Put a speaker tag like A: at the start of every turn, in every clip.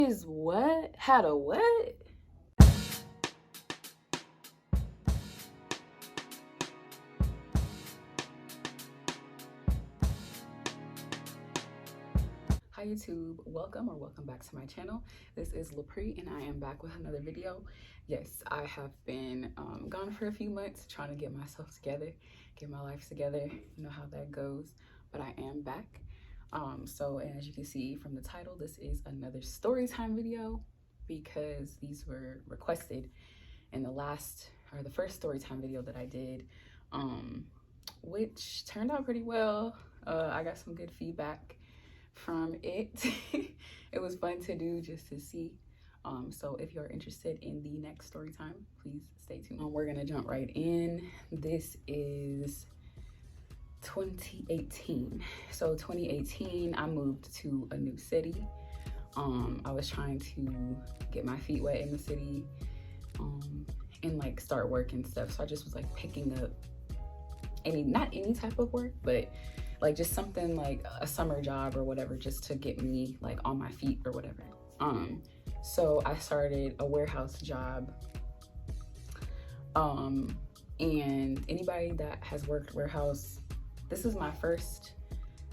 A: Is what? Had a what? Hi YouTube, welcome back to my channel. This is Lapri and I am back with another video. Yes, I have been gone for a few months trying to get myself together, get my life together. You know how that goes, but I am back. So as you can see from the title, this is another story time video because these were requested in the first story time video that I did, which turned out pretty well. I got some good feedback from it. It was fun to do just to see. So if you're interested in the next story time, please stay tuned. We're gonna jump right in. This is 2018. So 2018, I moved to a new city. I was trying to get my feet wet in the city and like start work and stuff. So I just was like picking up not any type of work, but like just something like a summer job or whatever, just to get me like on my feet or whatever. So I started a warehouse job. And anybody that has worked warehouse, this is my first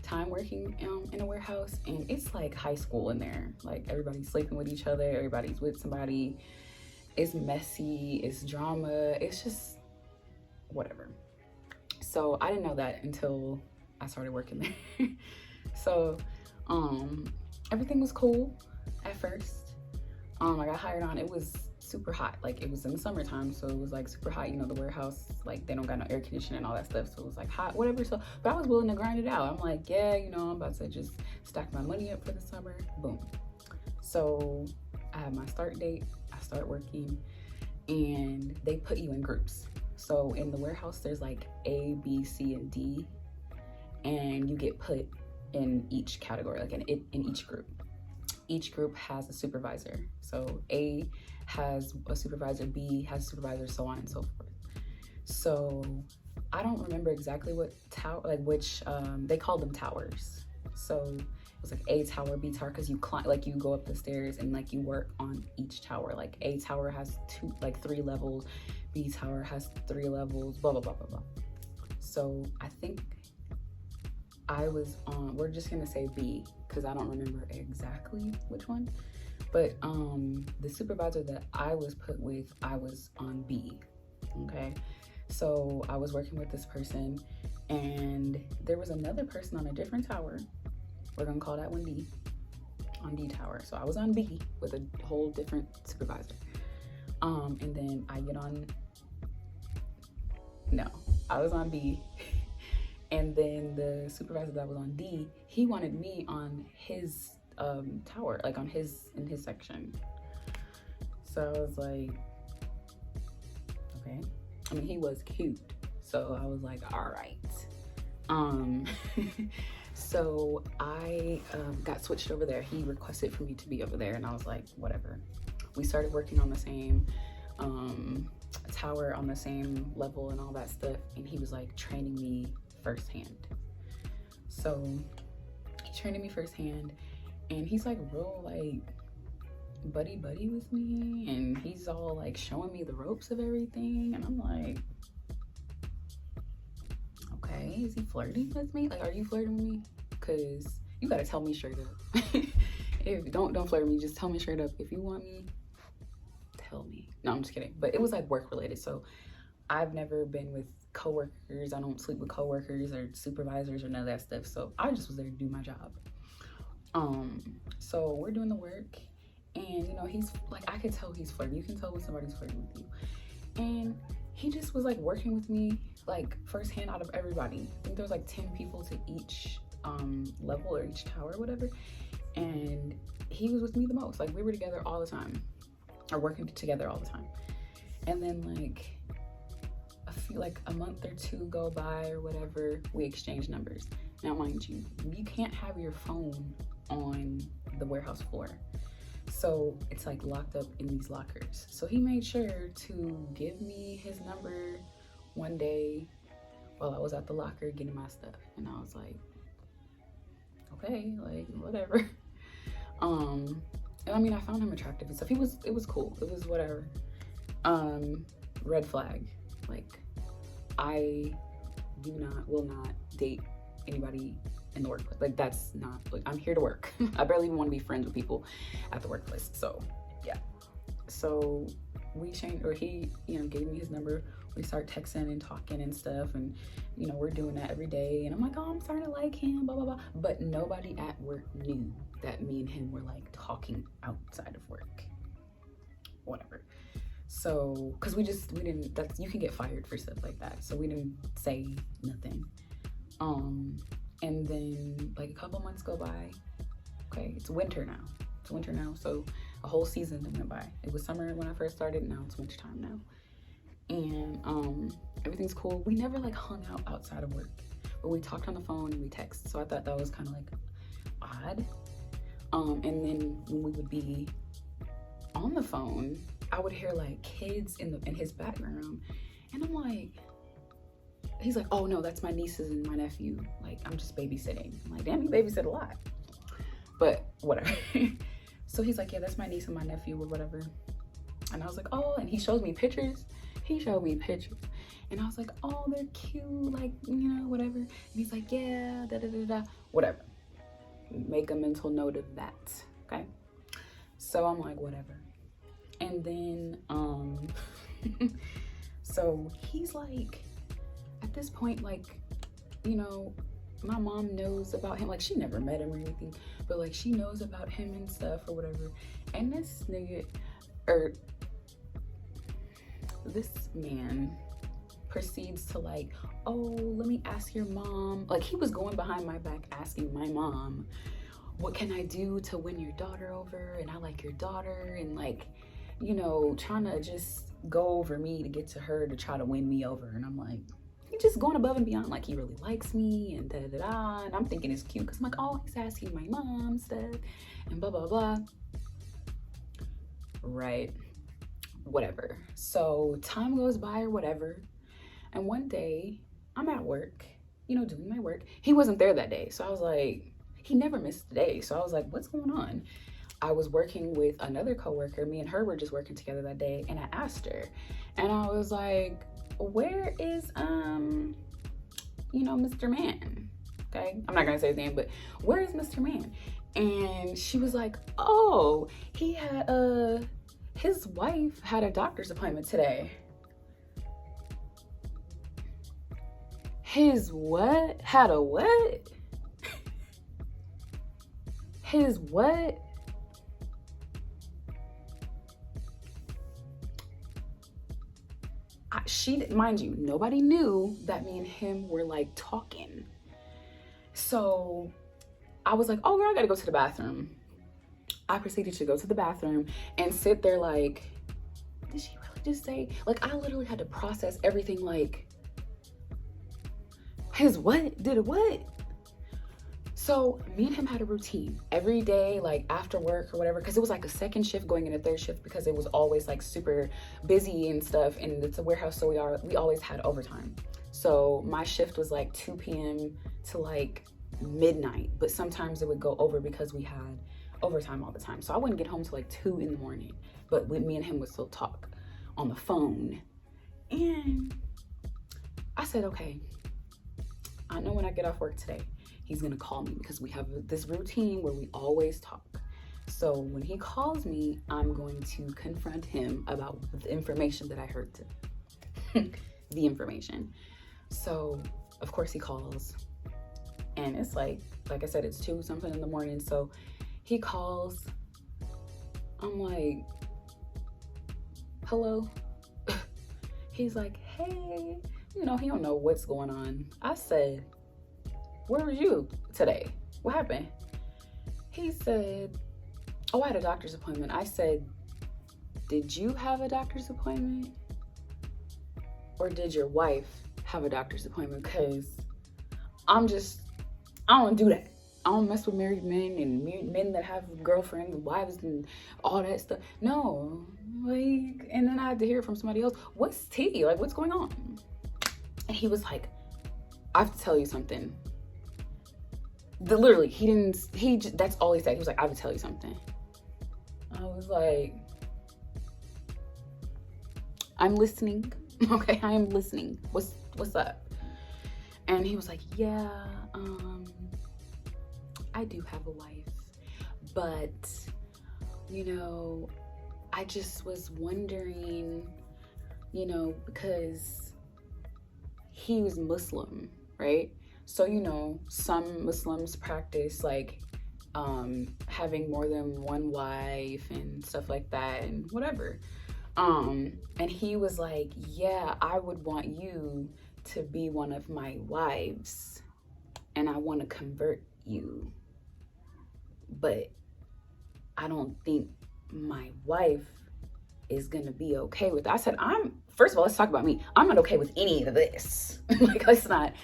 A: time working in a warehouse, and it's like high school in there. Like everybody's sleeping with each other, everybody's with somebody. It's messy, it's drama, it's just whatever. So I didn't know that until I started working there. So everything was cool at first. I got hired on. It was super hot. Like it was in the summertime, so it was like super hot. You know, the warehouse, like they don't got no air conditioning and all that stuff, so it was like hot, whatever. So but I was willing to grind it out. I'm like, yeah, you know, I'm about to just stack my money up for the summer. Boom. So I had my start date. I start working, and they put you in groups. So in the warehouse, there's like A, B, C, and D, and you get put in each category, like in each group. Each group has a supervisor. So A has a supervisor, B has a supervisor, so on and so forth. So I don't remember exactly what tower, like which, they called them towers. So it was like A tower, B tower, because you climb, like you go up the stairs and like you work on each tower. Like A tower has 3 levels, B tower has 3 levels, blah, blah, blah, blah, blah. So I think I was on, we're just gonna say B, because I don't remember exactly which one. But the supervisor that I was put with, I was on B, okay? So I was working with this person, and there was another person on a different tower. We're gonna call that one D, on D tower. So I was on B with a whole different supervisor. And then I get on, no, I was on B. And then the supervisor that was on D, he wanted me on his tower, like in his section. So I was like, okay. I mean, he was cute, so I was like, all right. So I got switched over there. He requested for me to be over there, and I was like, whatever. We started working on the same tower, on the same level and all that stuff, and he was like training me firsthand. So he trained me firsthand, and he's like real like buddy with me, and he's all like showing me the ropes of everything, and I'm like, okay, is he flirting with me? Like, are you flirting with me? Because you gotta tell me straight up. If don't flirt with me, just tell me straight up. If you want me, tell me. No, I'm just kidding. But it was like work related, so I've never been with coworkers. I don't sleep with coworkers or supervisors or none of that stuff. So I just was there to do my job. So we're doing the work, and you know, he's like, I could tell he's flirting. You can tell when somebody's flirting with you. And he just was like working with me like firsthand out of everybody. I think there was like 10 people to each level or each tower or whatever. And he was with me the most. Like we were together all the time, or working together all the time. And then like like a month or 2 go by or whatever, we exchange numbers. Now mind you, you can't have your phone on the warehouse floor, so it's like locked up in these lockers. So he made sure to give me his number one day while I was at the locker getting my stuff, and I was like, okay, like whatever. And I mean, I found him attractive and stuff. It was cool. It was whatever. Red flag. Like, I will not date anybody in the workplace. Like, that's not, like, I'm here to work. I barely even want to be friends with people at the workplace. So yeah. So we changed, or he, you know, gave me his number. We start texting and talking and stuff, and you know, we're doing that every day. And I'm like, oh, I'm starting to like him, blah blah blah. But nobody at work knew that me and him were like talking outside of work, whatever. So, cause we didn't, that's, you can get fired for stuff like that. So we didn't say nothing. And then like a couple months go by. Okay, it's winter now. It's winter now. So a whole season went by. It was summer when I first started. Now it's wintertime now. And everything's cool. We never like hung out outside of work, but we talked on the phone and we text. So I thought that was kind of like odd. And then when we would be on the phone, I would hear like kids in his background, and I'm like, he's like, oh no, that's my nieces and my nephew. Like, I'm just babysitting. I'm like, damn, you babysit a lot, but whatever. So he's like, yeah, that's my niece and my nephew or whatever. And I was like, oh, and he shows me pictures. He showed me pictures, and I was like, oh, they're cute, like, you know, whatever. And he's like, yeah, da da da da, whatever. Make a mental note of that, okay? So I'm like, whatever. And then, so he's like, at this point, like, you know, my mom knows about him. Like, she never met him or anything, but like, she knows about him and stuff or whatever. And this nigga, or this man proceeds to like, oh, let me ask your mom. Like, he was going behind my back asking my mom, what can I do to win your daughter over? And I like your daughter, and like, you know, trying to just go over me to get to her to try to win me over. And I'm like, he's just going above and beyond, like he really likes me and da da da. And I'm thinking it's cute because I'm like, oh, he's asking my mom stuff and blah blah blah. Right, whatever. So time goes by or whatever, and one day I'm at work, you know, doing my work. He wasn't there that day, so I was like, he never missed a day. So I was like, what's going on? I was working with another coworker. Me and her were just working together that day, and I asked her, and I was like, where is you know, Mr. Man? Okay, I'm not gonna say his name, but where is Mr. Man? And she was like, oh, he had his wife had a doctor's appointment today. His what? Had a what? His what? Mind you, nobody knew that me and him were like talking. So I was like, oh girl, I gotta go to the bathroom. I proceeded to go to the bathroom and sit there like, did she really just say? Like, I literally had to process everything like, his what? Did a what? So me and him had a routine every day, like after work or whatever, because it was like a second shift going into third shift because it was always like super busy and stuff. And it's a warehouse, so we always had overtime. So my shift was like 2 p.m. to like midnight, but sometimes it would go over because we had overtime all the time. So I wouldn't get home till like 2 in the morning, but me and him would still talk on the phone. And I said, okay, I know when I get off work today, he's gonna call me because we have this routine where we always talk. So when he calls me, I'm going to confront him about the information that I heard the information. So of course he calls, and it's like I said, it's 2 something in the morning. So he calls, I'm like, hello? He's like, hey, you know, he don't know what's going on. I said, where were you today? What happened? He said, oh, I had a doctor's appointment. I said, did you have a doctor's appointment? Or did your wife have a doctor's appointment? Because I don't do that. I don't mess with married men and men that have girlfriends and wives and all that stuff. No, like, and then I had to hear it from somebody else. What's tea? Like, what's going on? And he was like, I have to tell you something. Literally, that's all he said. He was like, I have to tell you something. I was like, I'm listening. Okay, I am listening. What's up? And he was like, yeah, I do have a wife, but I just was wondering, because he was Muslim, right? So, some Muslims practice like having more than one wife and stuff like that and whatever. And he was like, yeah, I would want you to be one of my wives and I want to convert you. But I don't think my wife is gonna be okay with it. I said, first of all, let's talk about me. I'm not okay with any of this. Like, let's not,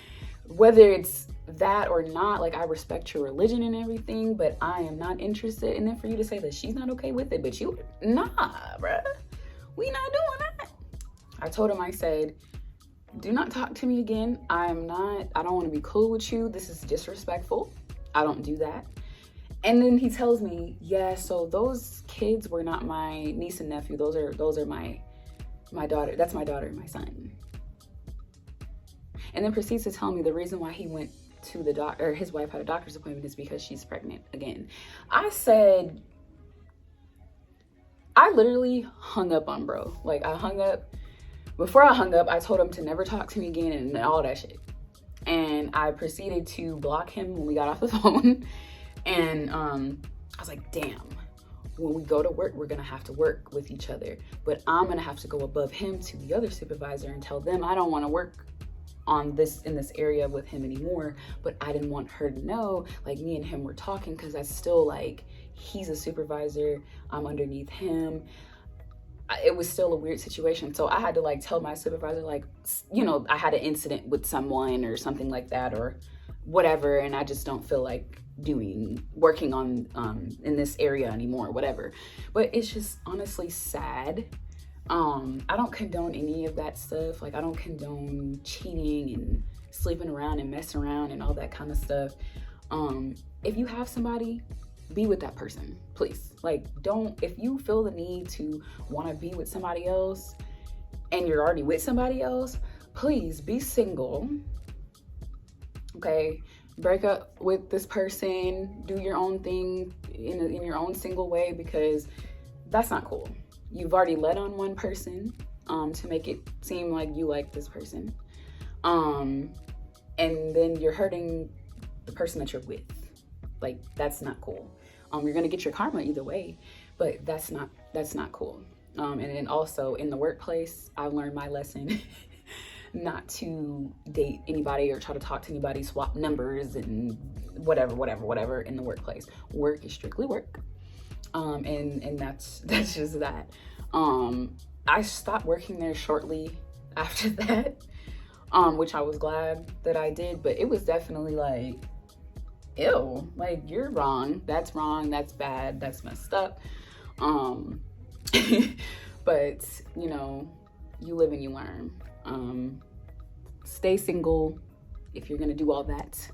A: whether it's that or not, like, I respect your religion and everything, but I am not interested. And then for you to say that she's not okay with it, but nah, bruh, we not doing that. I told him, I said, do not talk to me again. I don't want to be cool with you. This is disrespectful. I don't do that. And then he tells me, yeah, so those kids were not my niece and nephew. Those are my daughter. That's my daughter and my son. And then proceeds to tell me the reason why he went to the doctor, or his wife had a doctor's appointment, is because she's pregnant again. I said, I literally hung up on bro. Like, I hung up. Before I hung up, I told him to never talk to me again and all that shit. And I proceeded to block him when we got off the phone. And I was like, damn, when we go to work, we're gonna have to work with each other. But I'm gonna have to go above him to the other supervisor and tell them I don't wanna work in this area with him anymore. But I didn't want her to know, like, me and him were talking, because that's still like, he's a supervisor, I'm underneath him. It was still a weird situation. So I had to like tell my supervisor, like, I had an incident with someone or something like that or whatever, and I just don't feel like working on in this area anymore, whatever. But it's just honestly sad. I don't condone any of that stuff. Like, I don't condone cheating and sleeping around and messing around and all that kind of stuff. If you have somebody, be with that person, please. Like, if you feel the need to want to be with somebody else and you're already with somebody else, please be single. Okay, break up with this person, do your own thing in your own single way, because that's not cool. You've already let on one person to make it seem like you like this person, and then you're hurting the person that you're with. Like, that's not cool. You're gonna get your karma either way, but that's not cool. And then also in the workplace, I've learned my lesson. Not to date anybody or try to talk to anybody, swap numbers and whatever in the workplace. Work is strictly work. And that's just that. I stopped working there shortly after that, which I was glad that I did, but it was definitely like, ew, like, you're wrong, that's bad, that's messed up. But you live and you learn. Stay single if you're gonna do all that.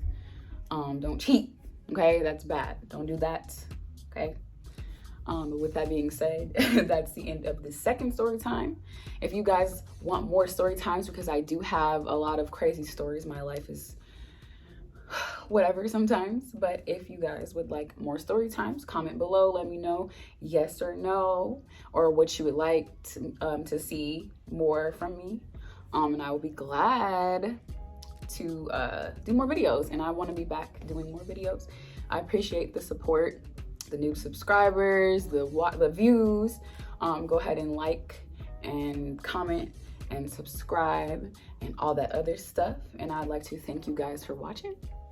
A: Don't cheat, okay? That's bad. Don't do that, okay? But with that being said, that's the end of the second story time. If you guys want more story times, because I do have a lot of crazy stories, my life is whatever sometimes, but if you guys would like more story times, comment below, let me know yes or no, or what you would like to see more from me. And I will be glad to do more videos, and I want to be back doing more videos. I appreciate the support, the new subscribers, the views. Go ahead and like and comment and subscribe and all that other stuff. And I'd like to thank you guys for watching.